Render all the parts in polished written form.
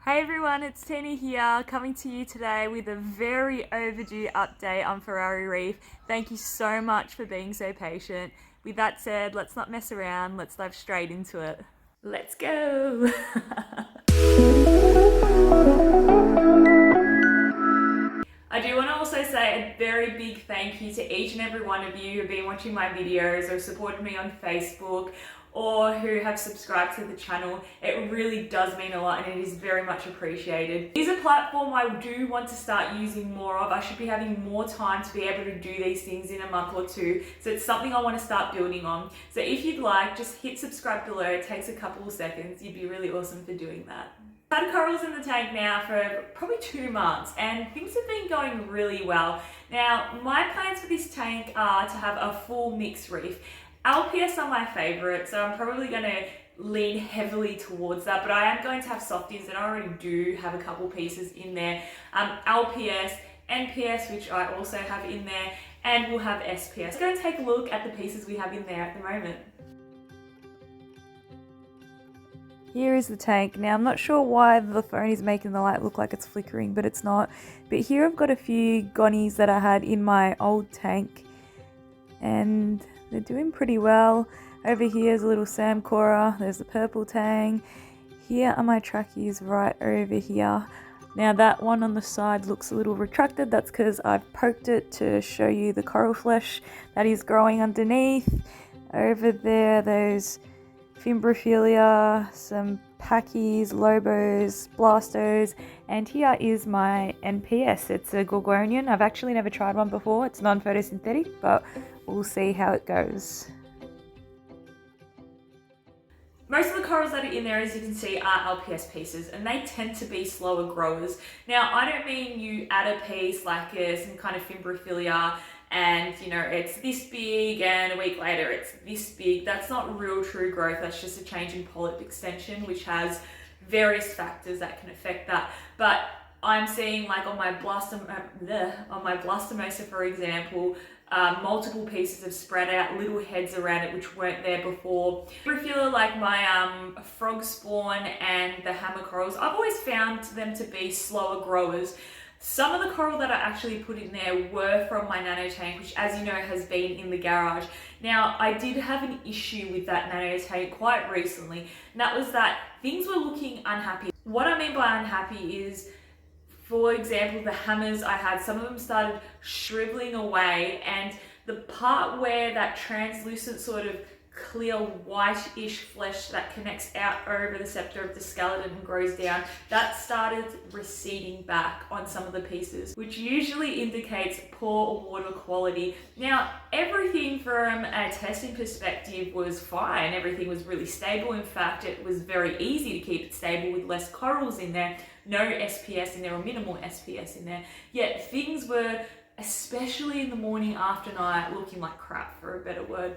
Hey everyone, it's Tina here, coming to you today with a very overdue update on FerrariReef. Thank you so much for being so patient. With that said, let's not mess around, let's dive straight into it. Let's go! I do want to also say a very big thank you to each and every one of you who've been watching my videos or supported me on Facebook or who have subscribed to the channel. It really does mean a lot and it is very much appreciated. It is a platform I do want to start using more of. I should be having more time to be able to do these things in a month or two. So it's something I want to start building on. So if you'd like, just hit subscribe below. It takes a couple of seconds. You'd be really awesome for doing that. I've had corals in the tank now for probably 2 months and things have been going really well. Now, my plans for this tank are to have a full mixed reef. LPS are my favourite, so I'm probably going to lean heavily towards that, but I am going to have softies and I already do have a couple pieces in there. LPS, NPS, which I also have in there, and we'll have SPS. Let's go and take a look at the pieces we have in there at the moment. Here is the tank. Now I'm not sure why the phone is making the light look like it's flickering, but it's not. But here I've got a few gonnies that I had in my old tank and they're doing pretty well. Over here is a little Samcora, there's the purple tang. Here are my trackies right over here. Now that one on the side looks a little retracted, that's because I've poked it to show you the coral flesh that is growing underneath. Over there, those Fimbrophilia, some Packies, Lobos, Blastos, and here is my NPS. It's a Gorgonian. I've actually never tried one before. It's non-photosynthetic, but we'll see how it goes. Most of the corals that are in there, as you can see, are LPS pieces and they tend to be slower growers. Now, I don't mean you add a piece like some kind of Fimbrophilia and it's this big and a week later it's this big. That's not real true growth. That's just a change in polyp extension, which has various factors that can affect that. But I'm seeing like on my blastomosa, for example, multiple pieces have spread out, little heads around it which weren't there before. I feel like my frog spawn and the hammer corals, I've always found them to be slower growers. Some of the coral that I actually put in there were from my nano tank, which as you know has been in the garage. Now I did have an issue with that nano tank quite recently, and that was that things were looking unhappy. What I mean by unhappy is, for example, the hammers I had, some of them started shriveling away, and the part where that translucent sort of clear whitish flesh that connects out over the septa of the skeleton and grows down, that started receding back on some of the pieces, which usually indicates poor water quality. Now, everything from a testing perspective was fine. Everything was really stable. In fact, it was very easy to keep it stable with less corals in there, no SPS in there or minimal SPS in there. Yet things were, especially in the morning after night, looking like crap, for a better word.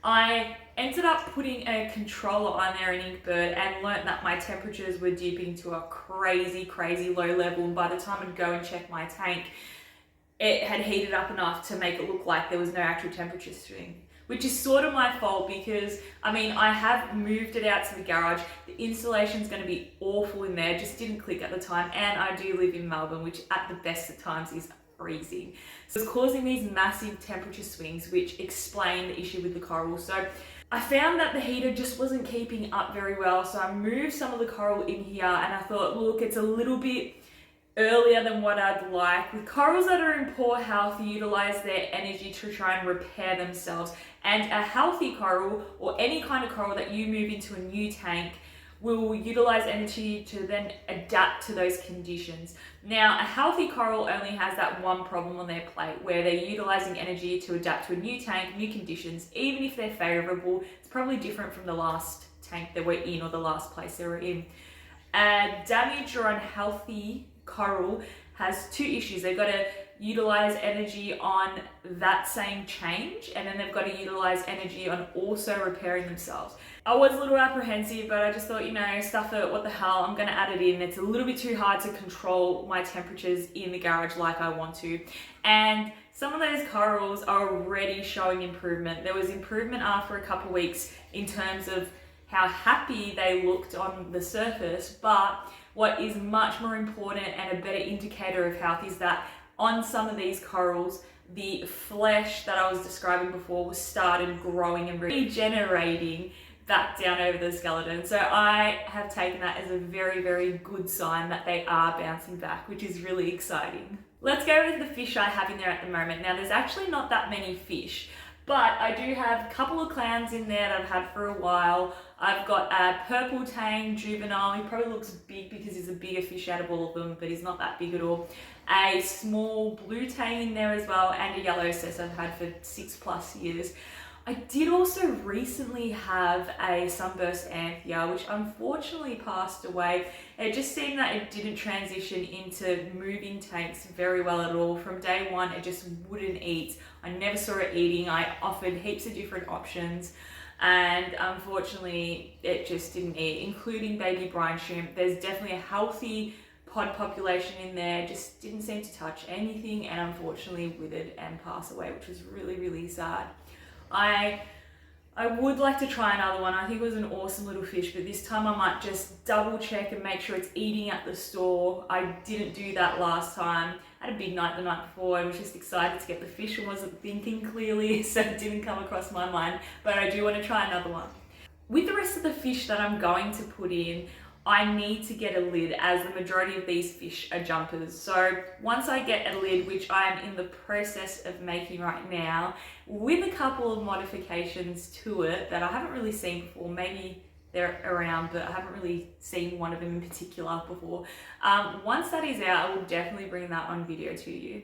I ended up putting a controller on there, an Inkbird, and learnt that my temperatures were dipping to a crazy low level, and by the time I'd go and check my tank, it had heated up enough to make it look like there was no actual temperature swing, which is sort of my fault because, I mean, I have moved it out to the garage. The installation's going to be awful in there, just didn't click at the time, and I do live in Melbourne, which at the best of times is freezing. So it's causing these massive temperature swings, which explain the issue with the coral. So I found that the heater just wasn't keeping up very well. So I moved some of the coral in here and I thought, look, it's a little bit earlier than what I'd like. With corals that are in poor health, you utilize their energy to try and repair themselves. And a healthy coral, or any kind of coral that you move into a new tank, will utilize energy to then adapt to those conditions. Now, a healthy coral only has that one problem on their plate, where they're utilizing energy to adapt to a new tank, new conditions. Even if they're favorable, it's probably different from the last tank they were in or the last place they were in. A damaged or unhealthy coral has two issues. They've got to utilize energy on that same change, and then they've got to utilize energy on also repairing themselves. I was a little apprehensive, but I just thought, stuff it, what the hell, I'm gonna add it in. It's a little bit too hard to control my temperatures in the garage like I want to. And some of those corals are already showing improvement. There was improvement after a couple of weeks in terms of how happy they looked on the surface, but What is much more important and a better indicator of health is that on some of these corals, the flesh that I was describing before was started growing and regenerating back down over the skeleton. So I have taken that as a very, very good sign that they are bouncing back, which is really exciting. Let's go with the fish I have in there at the moment. Now, there's actually not that many fish, but I do have a couple of clowns in there that I've had for a while. I've got a purple tang juvenile. He probably looks big because he's a bigger fish out of all of them, but he's not that big at all. A small blue tang in there as well, and a yellow cess I've had for 6+ years. I did also recently have a sunburst anthea, which unfortunately passed away. It just seemed that it didn't transition into moving tanks very well at all. From day one, it just wouldn't eat. I never saw it eating. I offered heaps of different options, and unfortunately, it just didn't eat, including baby brine shrimp. There's definitely a healthy pod population in there, just didn't seem to touch anything, and unfortunately withered and passed away, which was really, really sad. I would like to try another one. I think it was an awesome little fish, but this time I might just double check and make sure it's eating at the store. I didn't do that last time. I had a big night the night before. I was just excited to get the fish and wasn't thinking clearly, so it didn't come across my mind, but I do want to try another one. With the rest of the fish that I'm going to put in, I need to get a lid, as the majority of these fish are jumpers. So once I get a lid, which I am in the process of making right now, with a couple of modifications to it that I haven't really seen before, maybe they're around, but I haven't really seen one of them in particular before. Once that is out, I will definitely bring that on video to you.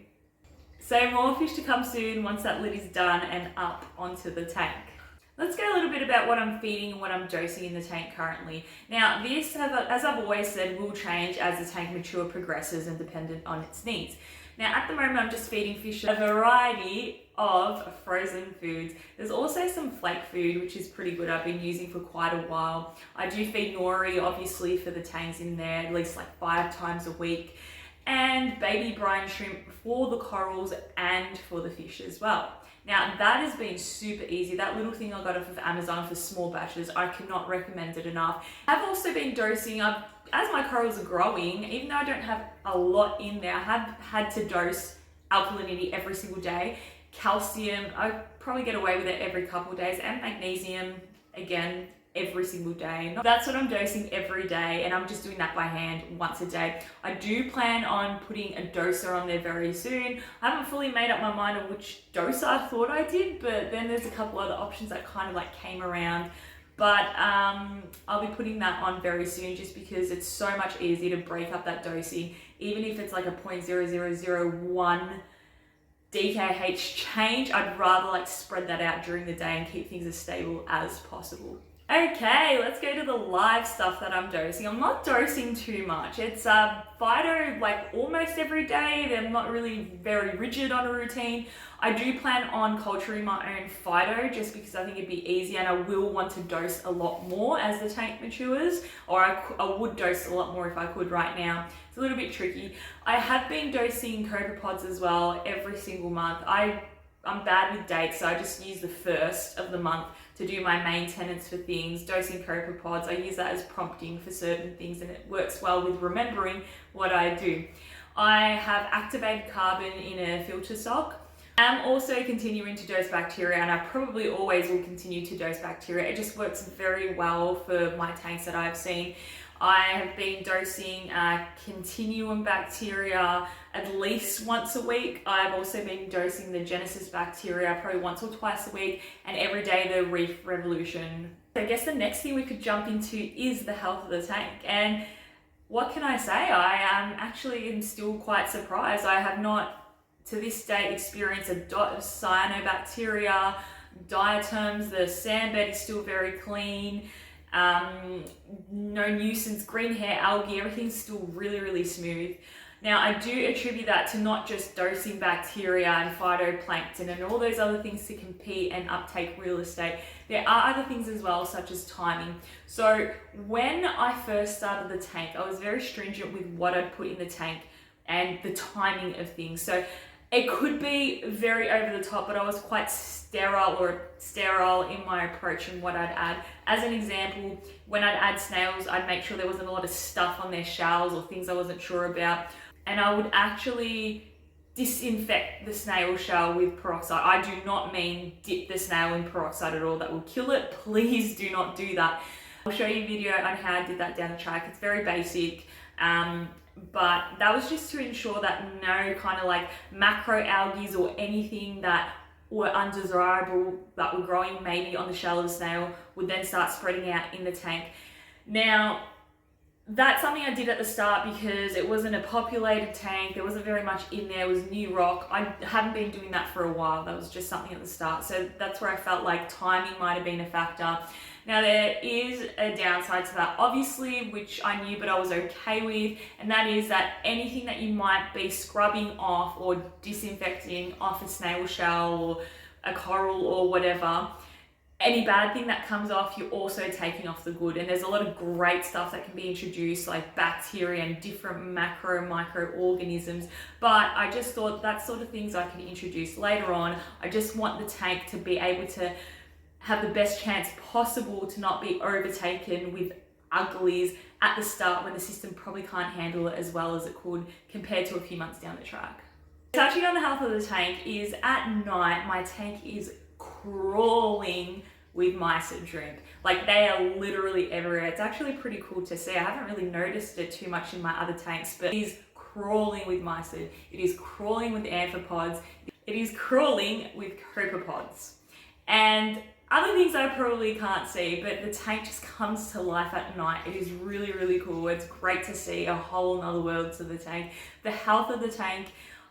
So more fish to come soon once that lid is done and up onto the tank. Let's go a little bit about what I'm feeding and what I'm dosing in the tank currently. Now, this, as I've always said, will change as the tank mature progresses and dependent on its needs. Now, at the moment, I'm just feeding fish a variety of frozen foods. There's also some flake food, which is pretty good. I've been using for quite a while. I do feed nori, obviously, for the tanks in there, at least like 5 times a week. And baby brine shrimp for the corals and for the fish as well. Now, that has been super easy. That little thing I got off of Amazon for small batches, I cannot recommend it enough. I've also been dosing, as my corals are growing, even though I don't have a lot in there, I have had to dose alkalinity every single day. Calcium, I probably get away with it every couple of days, and magnesium, again, every single day. That's what I'm dosing every day, and I'm just doing that by hand once a day. I do plan on putting a doser on there very soon. I haven't fully made up my mind on which doser I thought I did, but then there's a couple other options that kind of like came around. But I'll be putting that on very soon, just because it's so much easier to break up that dosing, even if it's like a 0.0001 DKH change. I'd rather like spread that out during the day and keep things as stable as possible. Okay, let's go to the live stuff that I'm dosing. I'm not dosing too much. It's Fido like almost every day. They're not really very rigid on a routine. I do plan on culturing my own Fido just because I think it'd be easier, and I will want to dose a lot more as the tank matures, or I would dose a lot more if I could right now. It's a little bit tricky. I have been dosing copepods as well every single month. I'm bad with dates, so I just use the first of the month to do my maintenance for things, dosing copepods. I use that as prompting for certain things, and it works well with remembering what I do. I have activated carbon in a filter sock. I'm also continuing to dose bacteria, and I probably always will continue to dose bacteria. It just works very well for my tanks that I've seen. I have been dosing continuum bacteria at least once a week. I've also been dosing the Genesis bacteria probably once or twice a week, and every day the Reef Revolution. I guess the next thing we could jump into is the health of the tank. And what can I say? I am still quite surprised. I have not to this date experienced a dot of cyanobacteria, diatoms. The sandbed is still very clean. No nuisance, green hair, algae, everything's still really, really smooth. Now, I do attribute that to not just dosing bacteria and phytoplankton and all those other things to compete and uptake real estate. There are other things as well, such as timing. So when I first started the tank, I was very stringent with what I'd put in the tank and the timing of things. So It could be very over the top, but I was quite sterile in my approach and what I'd add. As an example, when I'd add snails, I'd make sure there wasn't a lot of stuff on their shells or things I wasn't sure about. And I would actually disinfect the snail shell with peroxide. I do not mean dip the snail in peroxide at all. That will kill it. Please do not do that. I'll show you a video on how I did that down the track. It's very basic. But that was just to ensure that no kind of like macroalgae or anything that were undesirable that were growing maybe on the shell of the snail would then start spreading out in the tank. Now, that's something I did at the start because it wasn't a populated tank. There wasn't very much in there. It was new rock. I hadn't been doing that for a while. That was just something at the start. So that's where I felt like timing might have been a factor. Now, there is a downside to that, obviously, which I knew, but I was okay with, and that is that anything that you might be scrubbing off or disinfecting off a snail shell or a coral or whatever, any bad thing that comes off, you're also taking off the good. And there's a lot of great stuff that can be introduced, like bacteria and different microorganisms. But I just thought that sort of things I can introduce later on. I just want the tank to be able to have the best chance possible to not be overtaken with uglies at the start when the system probably can't handle it as well as it could compared to a few months down the track. Touching on the health of the tank is at night, my tank is crawling with mice and shrimp. Like, they are literally everywhere. It's actually pretty cool to see. I haven't really noticed it too much in my other tanks, but it is crawling with mice. It is crawling with amphipods. It is crawling with copepods. And other things I probably can't see, but the tank just comes to life at night. It is really, really cool. It's great to see a whole nother world to the tank. The health of the tank,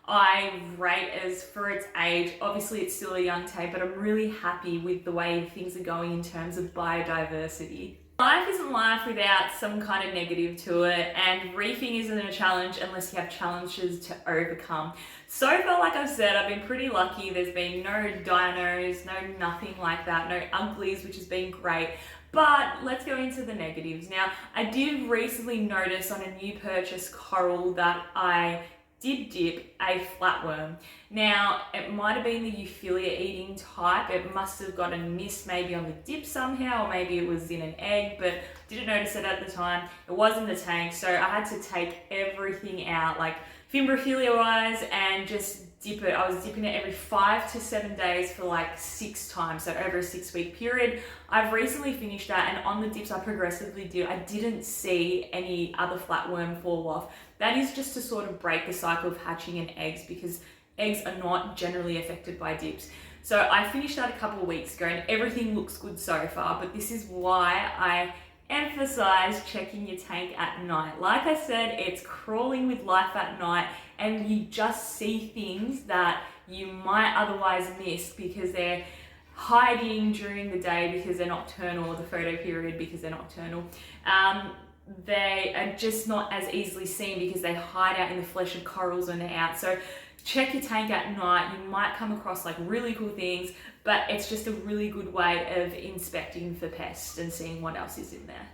I rate as for its age. Obviously, it's still a young tank, but I'm really happy with the way things are going in terms of biodiversity. Life isn't life without some kind of negative to it, and reefing isn't a challenge unless you have challenges to overcome. So far, like I've said, I've been pretty lucky. There's been no dinos, no nothing like that, no uglies, which has been great. But let's go into the negatives. Now, I did recently notice on a new purchase coral that I did dip a flatworm. Now, it might have been the Euphilia eating type. It must have gotten missed maybe on the dip somehow, or maybe it was in an egg, but didn't notice it at the time. It was in the tank, so I had to take everything out, like Fimbrophilia wise, and just dip it. I was dipping it every 5 to 7 days for like 6 times, so over a 6-week period. I've recently finished that, and on the dips I progressively did. I didn't see any other flatworm fall off. That is just to sort of break the cycle of hatching and eggs, because eggs are not generally affected by dips. So I finished that a couple of weeks ago, and everything looks good so far, but this is why I emphasize checking your tank at night. Like I said, it's crawling with life at night, and you just see things that you might otherwise miss because they're hiding during the day because they're nocturnal, or the photo period because they're nocturnal. They are just not as easily seen because they hide out in the flesh of corals when they're out. So check your tank at night. You might come across like really cool things, but it's just a really good way of inspecting for pests and seeing what else is in there.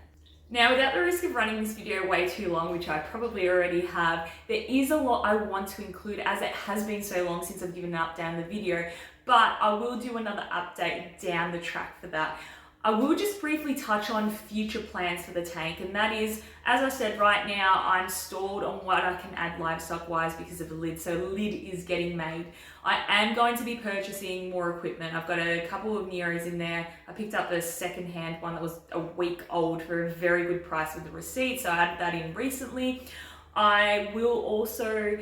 Now, without the risk of running this video way too long, which I probably already have, there is a lot I want to include, as it has been so long since I've given an update on the video, but I will do another update down the track for that. I will just briefly touch on future plans for the tank, and that is, as I said, right now I'm stalled on what I can add livestock wise because of the lid, so lid is getting made. I am going to be purchasing more equipment. I've got a couple of Neros in there. I picked up a second-hand one that was a week old for a very good price with the receipt, so I added that in recently. I will also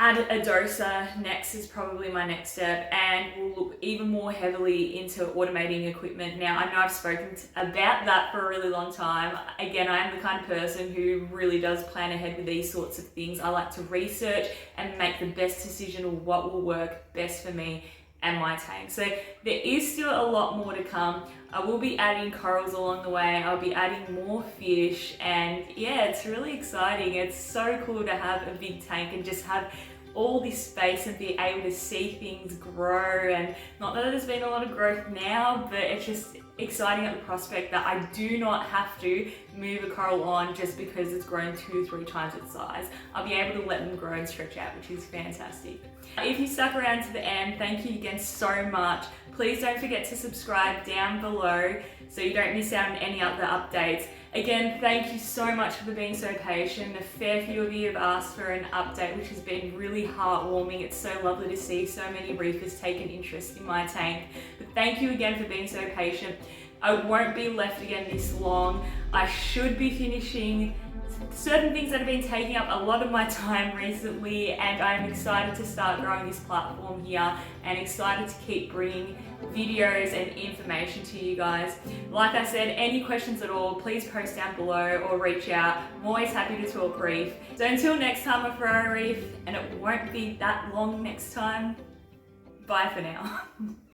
add a doser next, is probably my next step, and we'll look even more heavily into automating equipment. Now, I know I've spoken about that for a really long time. Again, I am the kind of person who really does plan ahead with these sorts of things. I like to research and make the best decision of what will work best for me and my tank. So there is still a lot more to come. I will be adding corals along the way. I'll be adding more fish, and yeah, it's really exciting. It's so cool to have a big tank and just have all this space and be able to see things grow. And not that there's been a lot of growth now, but it's just exciting at the prospect that I do not have to move a coral on just because it's grown 2-3 times its size. I'll be able to let them grow and stretch out, which is fantastic. If you stuck around to the end, thank you again so much. Please don't forget to subscribe down below so you don't miss out on any other updates. Again, thank you so much for being so patient. A fair few of you have asked for an update, which has been really heartwarming. It's so lovely to see so many reefers take an interest in my tank. But thank you again for being so patient. I won't be left again this long. I should be finishing certain things that have been taking up a lot of my time recently, and I'm excited to start growing this platform here and excited to keep bringing videos and information to you guys. Like I said, any questions at all, please post down below or reach out. I'm always happy to talk reef. So until next time at FerrariReef, and it won't be that long next time, bye for now.